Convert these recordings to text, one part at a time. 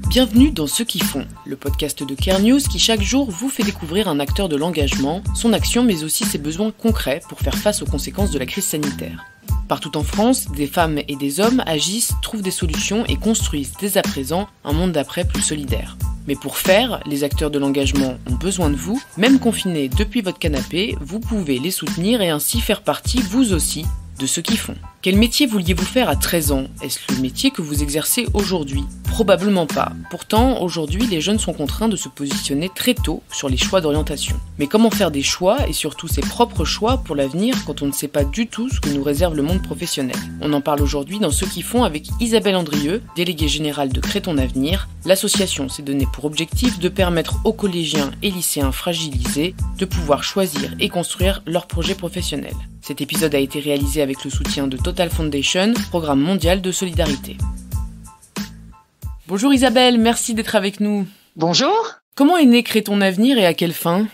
Bienvenue dans Ceux qui font, le podcast de Care News qui chaque jour vous fait découvrir un acteur de l'engagement, son action mais aussi ses besoins concrets pour faire face aux conséquences de la crise sanitaire. Partout en France, des femmes et des hommes agissent, trouvent des solutions et construisent dès à présent un monde d'après plus solidaire. Mais pour faire, les acteurs de l'engagement ont besoin de vous. Même confinés depuis votre canapé, vous pouvez les soutenir et ainsi faire partie, vous aussi, de ceux qui font. Quel métier vouliez-vous faire à 13 ans ? Est-ce le métier que vous exercez aujourd'hui ? Probablement pas. Pourtant, aujourd'hui, les jeunes sont contraints de se positionner très tôt sur les choix d'orientation. Mais comment faire des choix, et surtout ses propres choix pour l'avenir, quand on ne sait pas du tout ce que nous réserve le monde professionnel ? On en parle aujourd'hui dans Ceux qui font avec Isabelle Andrieux, déléguée générale de Crée ton avenir. L'association s'est donnée pour objectif de permettre aux collégiens et lycéens fragilisés de pouvoir choisir et construire leur projet professionnel. Cet épisode a été réalisé avec le soutien de Total Foundation, programme mondial de solidarité. Bonjour Isabelle, merci d'être avec nous. Bonjour. Comment est né Crée ton avenir et à quelle fin ?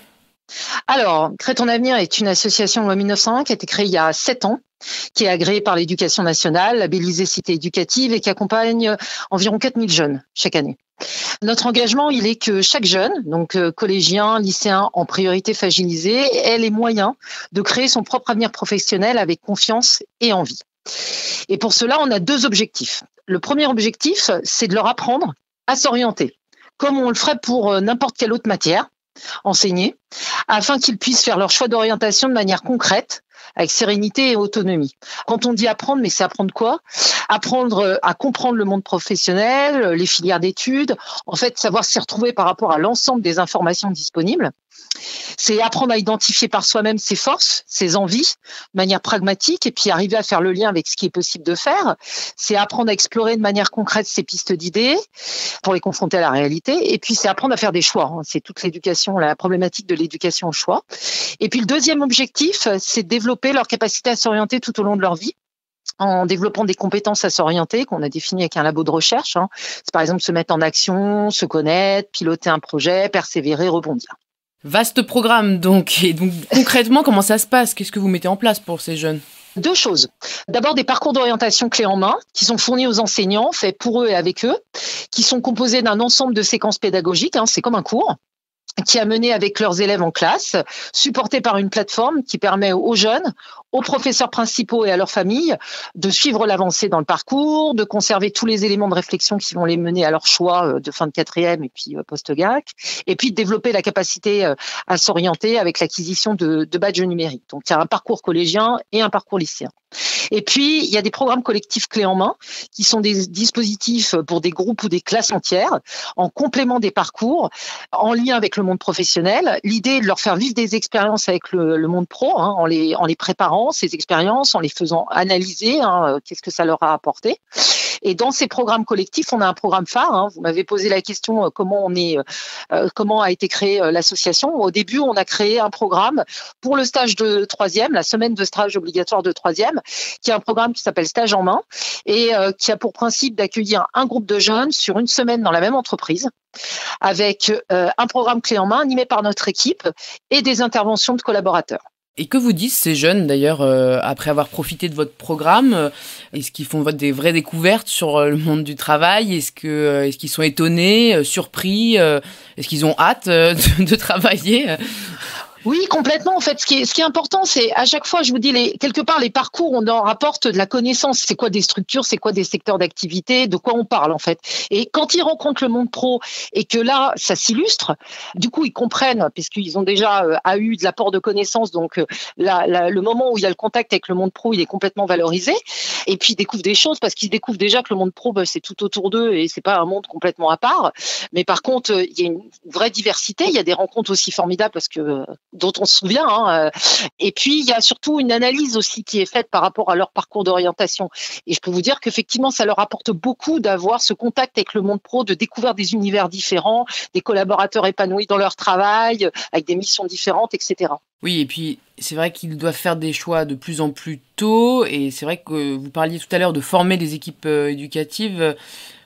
Alors, Crée ton avenir est une association loi 1901 qui a été créée il y a 7 ans, qui est agréée par l'Éducation nationale, labellisée Cité éducative et qui accompagne environ 4000 jeunes chaque année. Notre engagement, il est que chaque jeune, donc collégien, lycéen, en priorité fragilisé, ait les moyens de créer son propre avenir professionnel avec confiance et envie. Et pour cela, on a 2 objectifs. Le premier objectif, c'est de leur apprendre à s'orienter, comme on le ferait pour n'importe quelle autre matière, enseigner, afin qu'ils puissent faire leur choix d'orientation de manière concrète, avec sérénité et autonomie. Quand on dit apprendre, mais c'est apprendre quoi ? Apprendre à comprendre le monde professionnel, les filières d'études, en fait, savoir s'y retrouver par rapport à l'ensemble des informations disponibles. C'est apprendre à identifier par soi-même ses forces, ses envies, de manière pragmatique, et puis arriver à faire le lien avec ce qui est possible de faire. C'est apprendre à explorer de manière concrète ses pistes d'idées pour les confronter à la réalité. Et puis, c'est apprendre à faire des choix. C'est toute l'éducation, la problématique de l'éducation au choix. Et puis, le deuxième objectif, c'est de développer leur capacité à s'orienter tout au long de leur vie, en développant des compétences à s'orienter qu'on a définies avec un labo de recherche. C'est par exemple se mettre en action, se connaître, piloter un projet, persévérer, rebondir. Vaste programme donc. Et donc concrètement, comment ça se passe ? Qu'est-ce que vous mettez en place pour ces jeunes ? 2 choses. D'abord, des parcours d'orientation clés en main qui sont fournis aux enseignants, faits pour eux et avec eux, qui sont composés d'un ensemble de séquences pédagogiques. C'est comme un cours qui a mené avec leurs élèves en classe, supporté par une plateforme qui permet aux jeunes, aux professeurs principaux et à leurs familles de suivre l'avancée dans le parcours, de conserver tous les éléments de réflexion qui vont les mener à leur choix de fin de 4e et puis post-GAC, et puis de développer la capacité à s'orienter avec l'acquisition de badges numériques. Donc, il y a un parcours collégien et un parcours lycéen. Et puis, il y a des programmes collectifs clés en main qui sont des dispositifs pour des groupes ou des classes entières en complément des parcours, en lien avec le monde professionnel. L'idée est de leur faire vivre des expériences avec le monde pro, en les préparant, ces expériences, en les faisant analyser, qu'est-ce que ça leur a apporté. Et dans ces programmes collectifs, on a un programme phare. Vous m'avez posé la question comment a été créée l'association. Au début, on a créé un programme pour le stage de 3e, la semaine de stage obligatoire de 3e, qui est un programme qui s'appelle Stage en main et qui a pour principe d'accueillir un groupe de jeunes sur une semaine dans la même entreprise, avec un programme clé en main animé par notre équipe et des interventions de collaborateurs. Et que vous disent ces jeunes d'ailleurs après avoir profité de votre programme ? Est-ce qu'ils font des vraies découvertes sur le monde du travail ? Est-ce qu'ils sont étonnés, surpris ? Est-ce qu'ils ont hâte de travailler ? Oui, complètement. En fait, ce qui est important, c'est à chaque fois, je vous dis, quelque part, les parcours, on en rapporte de la connaissance. C'est quoi des structures, c'est quoi des secteurs d'activité, de quoi on parle, en fait. Et quand ils rencontrent le monde pro et que là, ça s'illustre, du coup, ils comprennent, puisqu'ils ont déjà eu de l'apport de connaissances. Donc, le moment où il y a le contact avec le monde pro, il est complètement valorisé. Et puis, ils découvrent des choses parce qu'ils découvrent déjà que le monde pro, c'est tout autour d'eux et c'est pas un monde complètement à part. Mais par contre, il y a une vraie diversité. Il y a des rencontres aussi formidables dont on se souvient. Et puis, il y a surtout une analyse aussi qui est faite par rapport à leur parcours d'orientation. Et je peux vous dire qu'effectivement, ça leur apporte beaucoup d'avoir ce contact avec le monde pro, de découvrir des univers différents, des collaborateurs épanouis dans leur travail, avec des missions différentes, etc. Oui, et puis c'est vrai qu'ils doivent faire des choix de plus en plus tôt. Et c'est vrai que vous parliez tout à l'heure de former des équipes éducatives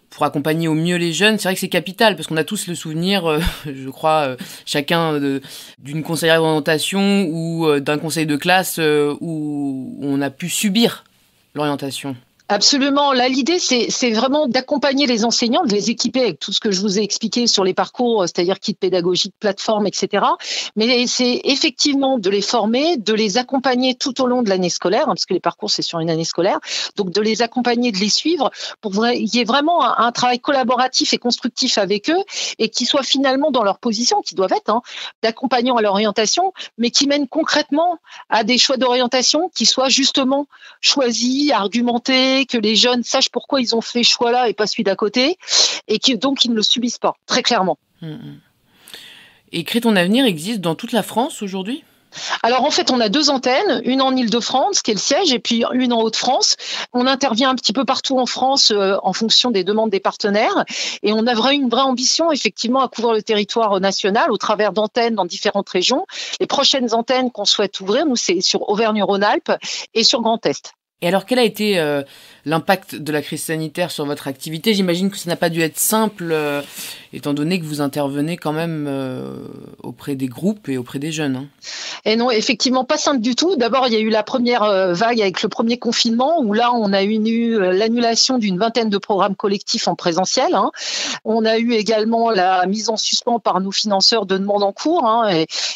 pour accompagner au mieux les jeunes. C'est vrai que c'est capital, parce qu'on a tous le souvenir, je crois, chacun d'une conseillère d'orientation ou d'un conseil de classe où on a pu subir l'orientation. Absolument. Là, l'idée, c'est vraiment d'accompagner les enseignants, de les équiper avec tout ce que je vous ai expliqué sur les parcours, c'est-à-dire kit pédagogique, plateforme, etc. Mais c'est effectivement de les former, de les accompagner tout au long de l'année scolaire, parce que les parcours, c'est sur une année scolaire. Donc, de les accompagner, de les suivre pour qu'il y ait vraiment un travail collaboratif et constructif avec eux et qui soit finalement dans leur position, qui doivent être d'accompagnants à l'orientation, mais qui mènent concrètement à des choix d'orientation qui soient justement choisis, argumentés, que les jeunes sachent pourquoi ils ont fait ce choix-là et pas celui d'à côté, et donc ils ne le subissent pas, très clairement. Et Crée ton avenir existe dans toute la France aujourd'hui ? Alors en fait, on a 2 antennes, une en Île-de-France qui est le siège et puis une en Hauts-de-France. On intervient un petit peu partout en France en fonction des demandes des partenaires et on a une vraie ambition effectivement à couvrir le territoire national au travers d'antennes dans différentes régions. Les prochaines antennes qu'on souhaite ouvrir, nous, c'est sur Auvergne-Rhône-Alpes et sur Grand Est. Et alors, quel a été l'impact de la crise sanitaire sur votre activité ? J'imagine que ça n'a pas dû être simple, étant donné que vous intervenez quand même auprès des groupes et auprès des jeunes. Et non, effectivement, pas simple du tout. D'abord, il y a eu la première vague avec le premier confinement, où là, on a eu l'annulation d'une vingtaine de programmes collectifs en présentiel. On a eu également la mise en suspens par nos financeurs de demandes en cours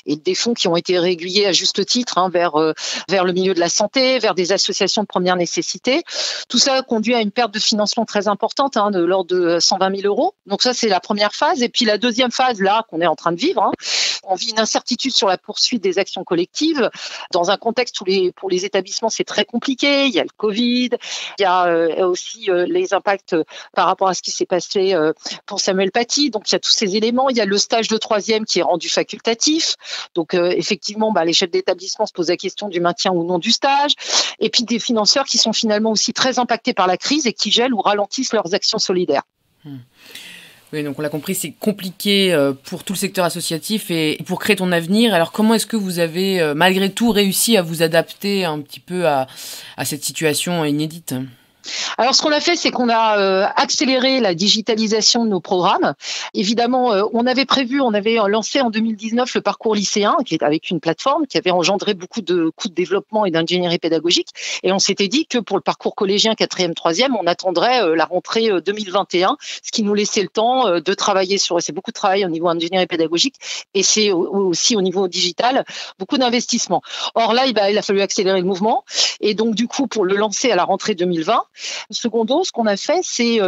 et des fonds qui ont été réguliers à juste titre vers le milieu de la santé, vers des associations de première nécessité. Tout ça conduit à une perte de financement très importante, de l'ordre de 120 000 euros. Donc ça, c'est la première phase. Et puis la deuxième phase, là, qu'on est en train de vivre, on vit une incertitude sur la poursuite des actions collectives dans un contexte où pour les établissements, c'est très compliqué. Il y a le Covid, il y a aussi les impacts par rapport à ce qui s'est passé pour Samuel Paty. Donc, il y a tous ces éléments. Il y a le stage de 3e qui est rendu facultatif. Donc, effectivement, les chefs d'établissement se posent la question du maintien ou non du stage. Et puis, des financeurs qui sont finalement aussi très impactés par la crise et qui gèlent ou ralentissent leurs actions solidaires. Oui, donc on l'a compris, c'est compliqué pour tout le secteur associatif et pour Créer ton avenir. Alors comment est-ce que vous avez malgré tout réussi à vous adapter un petit peu à cette situation inédite ? Alors, ce qu'on a fait, c'est qu'on a accéléré la digitalisation de nos programmes. Évidemment, on avait lancé en 2019 le parcours lycéen, qui est avec une plateforme qui avait engendré beaucoup de coûts de développement et d'ingénierie pédagogique. Et on s'était dit que pour le parcours collégien 4e, 3e, on attendrait la rentrée 2021, ce qui nous laissait le temps de travailler c'est beaucoup de travail au niveau ingénierie pédagogique et c'est aussi au niveau digital, beaucoup d'investissements. Or là, il a fallu accélérer le mouvement. Et donc, du coup, pour le lancer à la rentrée 2020, secondo, ce qu'on a fait, c'est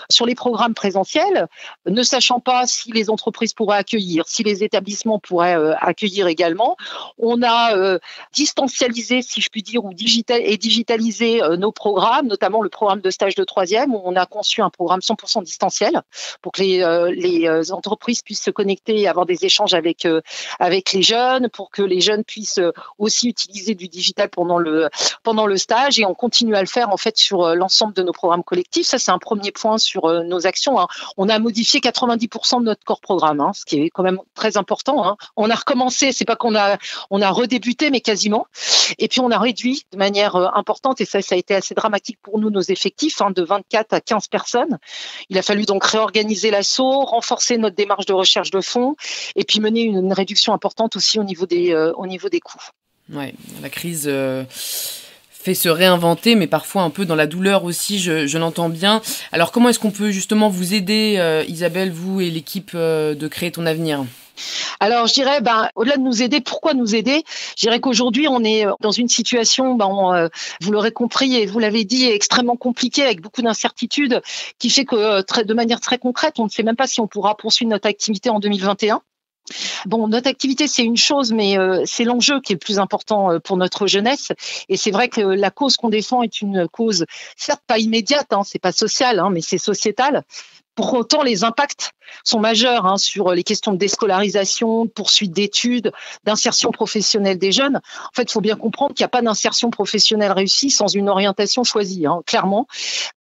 sur les programmes présentiels, ne sachant pas si les entreprises pourraient accueillir, si les établissements pourraient accueillir également, on a distancialisé, si je puis dire, ou digitalisé nos programmes, notamment le programme de stage de 3e, où on a conçu un programme 100% distanciel pour que les entreprises puissent se connecter et avoir des échanges avec les jeunes, pour que les jeunes puissent aussi utiliser du digital pendant le stage, et on continue à le faire en fait sur l'ensemble de nos programmes collectifs. Ça, c'est un premier point sur nos actions. On a modifié 90% de notre corps programme, ce qui est quand même très important. On a recommencé, c'est pas qu'on a redébuté, mais quasiment. Et puis, on a réduit de manière importante, et ça a été assez dramatique pour nous, nos effectifs, de 24 à 15 personnes. Il a fallu donc réorganiser l'assaut, renforcer notre démarche de recherche de fonds, et puis mener une réduction importante aussi au niveau des coûts. Ouais, la crise fait se réinventer, mais parfois un peu dans la douleur aussi, je l'entends bien. Alors comment est-ce qu'on peut justement vous aider, Isabelle, vous et l'équipe de Créer ton avenir ? Alors, je dirais, au-delà de nous aider, pourquoi nous aider ? Je dirais qu'aujourd'hui, on est dans une situation, vous l'aurez compris et vous l'avez dit, extrêmement compliquée, avec beaucoup d'incertitudes, qui fait que de manière très concrète, on ne sait même pas si on pourra poursuivre notre activité en 2021. Bon, notre activité, c'est une chose, mais c'est l'enjeu qui est le plus important pour notre jeunesse. Et c'est vrai que la cause qu'on défend est une cause, certes pas immédiate, c'est pas social, mais c'est sociétal. Pour autant, les impacts sont majeurs sur les questions de déscolarisation, de poursuite d'études, d'insertion professionnelle des jeunes. En fait, il faut bien comprendre qu'il n'y a pas d'insertion professionnelle réussie sans une orientation choisie, clairement.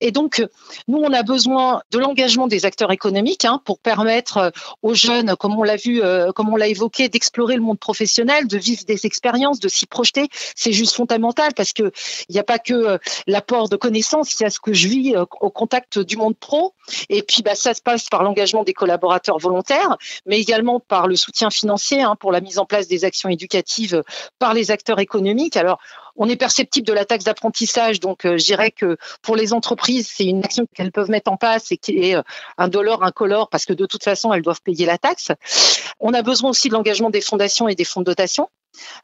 Et donc, nous, on a besoin de l'engagement des acteurs économiques pour permettre aux jeunes, comme on l'a vu, comme on l'a évoqué, d'explorer le monde professionnel, de vivre des expériences, de s'y projeter. C'est juste fondamental parce que il n'y a pas que l'apport de connaissances, il y a ce que je vis au contact du monde pro. Et puis, ça se passe par l'engagement des collaborateurs volontaires, mais également par le soutien financier pour la mise en place des actions éducatives par les acteurs économiques. Alors, on est perceptible de la taxe d'apprentissage, donc je dirais que pour les entreprises, c'est une action qu'elles peuvent mettre en place et qui est indolore, incolore, parce que de toute façon, elles doivent payer la taxe. On a besoin aussi de l'engagement des fondations et des fonds de dotation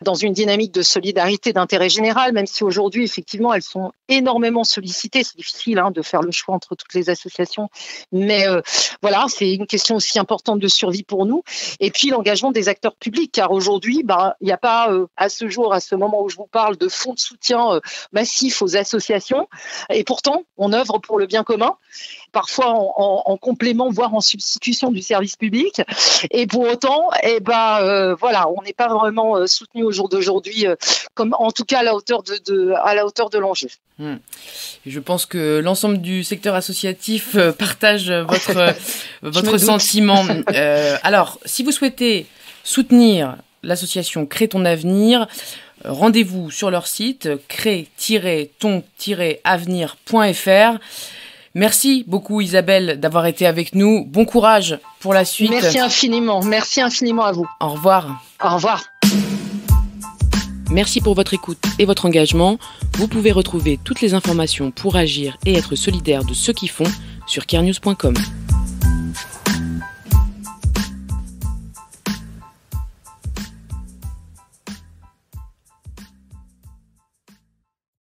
dans une dynamique de solidarité d'intérêt général, même si aujourd'hui, effectivement, elles sont énormément sollicitées. C'est difficile de faire le choix entre toutes les associations, mais voilà, c'est une question aussi importante de survie pour nous. Et puis, l'engagement des actacteurs publics, car aujourd'hui, il n'y a pas, à ce jour, à ce moment où je vous parle, de fonds de soutien massifs aux associations. Et pourtant, on œuvre pour le bien commun, parfois en complément, voire en substitution du service public. Et pour autant, voilà, on n'est pas vraiment soutenu au jour d'aujourd'hui, comme en tout cas à la hauteur de l'enjeu. Je pense que l'ensemble du secteur associatif partage votre sentiment. Alors, si vous souhaitez soutenir l'association Crée ton avenir, rendez-vous sur leur site crée-ton-avenir.fr. Merci beaucoup Isabelle d'avoir été avec nous. Bon courage pour la suite. Merci infiniment à vous. Au revoir. Au revoir. Merci pour votre écoute et votre engagement. Vous pouvez retrouver toutes les informations pour agir et être solidaire de ceux qui font sur carenews.com.